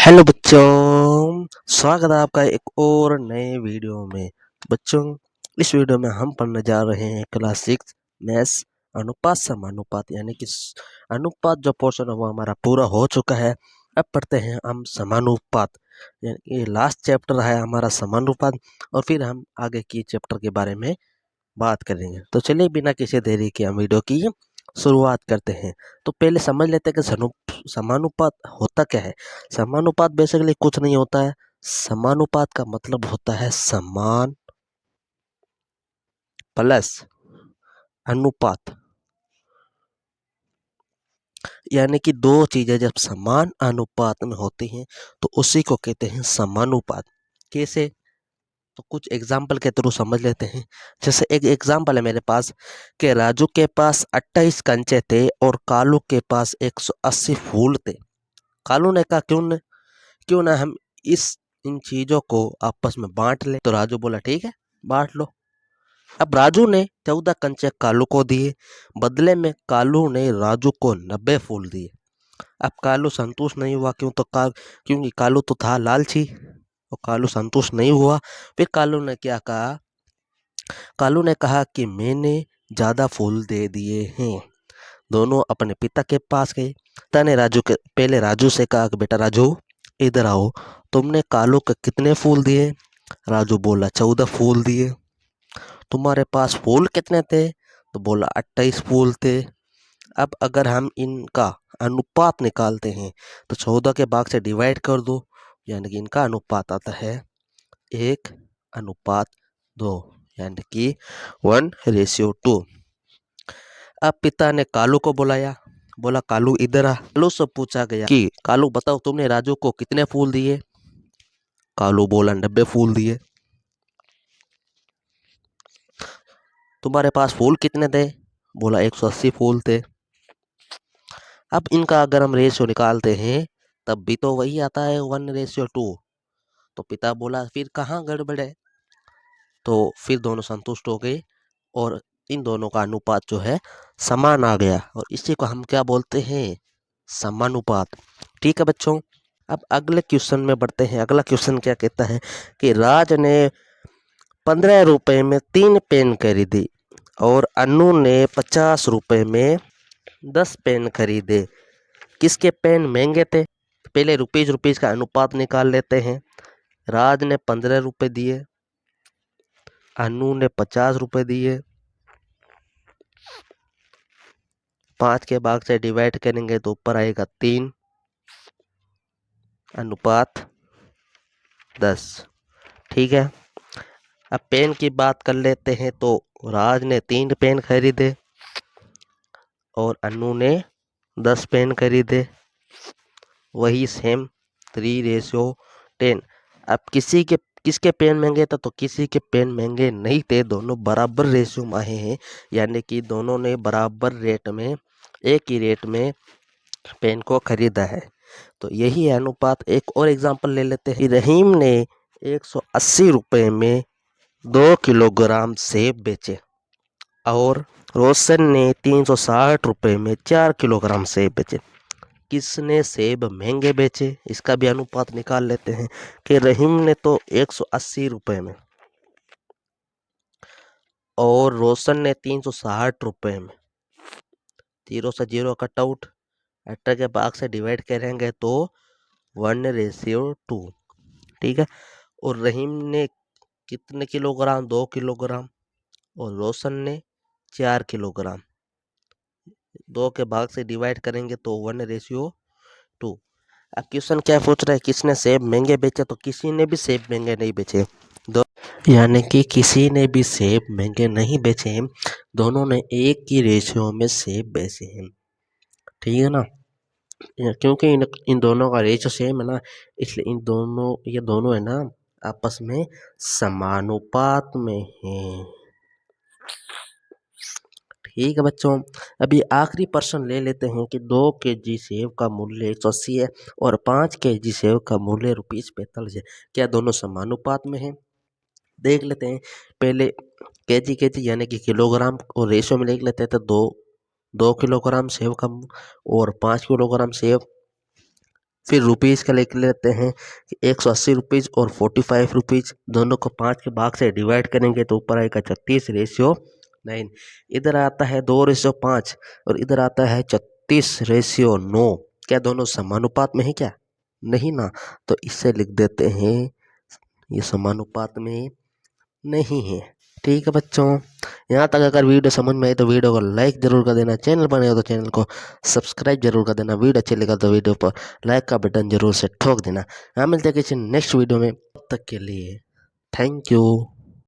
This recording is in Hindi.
हेलो बच्चों, स्वागत है आपका एक और नए वीडियो में। बच्चों, इस वीडियो में हम पढ़ने जा रहे हैं क्लास 6 मैथ्स अनुपात समानुपात, यानी कि अनुपात जो पोर्शन है वो हमारा पूरा हो चुका है। अब पढ़ते हैं हम समानुपात, यानी ये लास्ट चैप्टर है हमारा समानुपात, और फिर हम आगे की चैप्टर के बारे में बात करेंगे। तो चलिए बिना किसी देरी के हम वीडियो की शुरुआत करते हैं। तो पहले समझ लेते हैं कि समानुपात होता क्या है। समानुपात बेसिकली कुछ नहीं होता है। समानुपात का मतलब होता है समान प्लस अनुपात, यानी कि दो चीजें जब समान अनुपात में होती हैं तो उसी को कहते हैं समानुपात। कैसे, तो कुछ एग्जाम्पल के थ्रू समझ लेते हैं। जैसे एक एग्जाम्पल है मेरे पास कि राजू के पास 28 कंचे थे और कालू के पास 180 फूल थे। कालू ने कहा क्यों ना हम इन चीजों को आपस में बांट ले। तो राजू बोला ठीक है, बांट लो। अब राजू ने 14 कंचे कालू को दिए, बदले में कालू ने राजू को 90 फूल दिए। अब कालू संतुष्ट नहीं हुआ, क्योंकि कालू तो था लालची, और कालू संतुष्ट नहीं हुआ। फिर कालू ने क्या कहा, कालू ने कहा कि मैंने ज्यादा फूल दे दिए हैं। दोनों अपने पिता के पास गए। पिता ने पहले राजू से कहा कि बेटा राजू इधर आओ, तुमने कालू को कितने फूल दिए। राजू बोला 14 फूल दिए। तुम्हारे पास फूल कितने थे, तो बोला 28 फूल थे। अब अगर हम इनका अनुपात निकालते हैं तो 14 के भाग से डिवाइड कर दो, यानी कि इनका अनुपात आता है 1:2, यानी कि 1:2। अब पिता ने कालू को बुलाया, बोला कालू इधर आ। कालू से पूछा गया कि कालू बताओ तुमने राजू को कितने फूल दिए। कालू बोला 90 फूल दिए। तुम्हारे पास फूल कितने थे, बोला 180 फूल थे। अब इनका अगर हम रेशियो निकालते हैं तब भी तो वही आता है 1:2। तो पिता बोला फिर कहाँ गड़बड़ है। तो फिर दोनों संतुष्ट हो गए और इन दोनों का अनुपात जो है समान आ गया, और इसी को हम क्या बोलते हैं, समानुपात। ठीक है बच्चों, अब अगले क्वेश्चन में बढ़ते हैं। अगला क्वेश्चन क्या कहता है कि राज ने 15 रुपए में 3 पेन खरीदी और अनु ने 50 रुपए में 10 पेन खरीदे। किसके पेन महंगे थे। पहले रुपीज का अनुपात निकाल लेते हैं। राज ने 15 रुपए दिए, अनु ने 50 रुपए दिए। 5 के भाग से डिवाइड करेंगे तो ऊपर आएगा 3 अनुपात 10। ठीक है, अब पेन की बात कर लेते हैं। तो राज ने 3 पेन खरीदे और अनु ने 10 पेन खरीदे, वही सेम 3:10। अब किसके पेन महंगे थे, तो किसी के पेन महंगे नहीं थे, दोनों बराबर रेशियो में आए हैं, यानी कि दोनों ने बराबर रेट में, एक ही रेट में पेन को खरीदा है। तो यही है अनुपात। एक और एग्जांपल ले लेते हैं। रहीम ने 180 रुपए में 2 किलोग्राम सेब बेचे और रोशन ने 360 रुपए में 4 किलोग्राम सेब बेचे। किसने सेब महंगे बेचे, इसका भी अनुपात निकाल लेते हैं कि रहीम ने तो 180 रुपए में और रोशन ने 360 रुपए में। 0 से 0 कट आउट, 18 के भाग से डिवाइड करेंगे तो 1:2। ठीक है, और रहीम ने कितने किलोग्राम, 2 किलोग्राम, और रोशन ने 4 किलोग्राम। 2 के भाग से डिवाइड करेंगे तो 1:2। अब क्वेश्चन क्या पूछ रहा है, किसने सेब महंगे बेचे, तो किसी ने भी सेब महंगे नहीं बेचे। यानी कि किसी ने भी सेब महंगे नहीं बेचे हैं, दोनों ने एक ही रेशियो में सेब बेचे हैं। ठीक है ना, क्योंकि इन दोनों का रेशियो सेम है ना, इसलिए ये दोनों है ना आपस में समानुपात में हैं। ठीक है बच्चों, अभी आखिरी प्रश्न ले लेते हैं कि 2 केजी सेब का मूल्य 180 है और 5 केजी सेब का मूल्य ₹45 है, क्या दोनों समानुपात में हैं। देख लेते हैं। पहले केजी यानी कि किलोग्राम और रेशियो में देख लेते हैं। तो 2 किलोग्राम सेब का और 5 किलोग्राम सेब फिर रुपीज़ का लिख लेते हैं कि 180 रुपीज़ और 45 रुपीज़, दोनों को 5 के भाग से डिवाइड करेंगे तो ऊपर आएगा 36:9। इधर आता है 2:5 और इधर आता है 36:9। क्या दोनों समानुपात में है क्या? नहीं ना, तो इससे लिख देते हैं ये समानुपात में नहीं है। ठीक है बच्चों, यहाँ तक अगर वीडियो समझ में आई तो वीडियो को लाइक जरूर कर देना, चैनल बने हो तो चैनल को सब्सक्राइब जरूर कर देना, वीडियो अच्छी लगा तो वीडियो पर लाइक का बटन जरूर से ठोक देना। यहाँ मिलते हैं किसी नेक्स्ट वीडियो में, तब तक के लिए थैंक यू।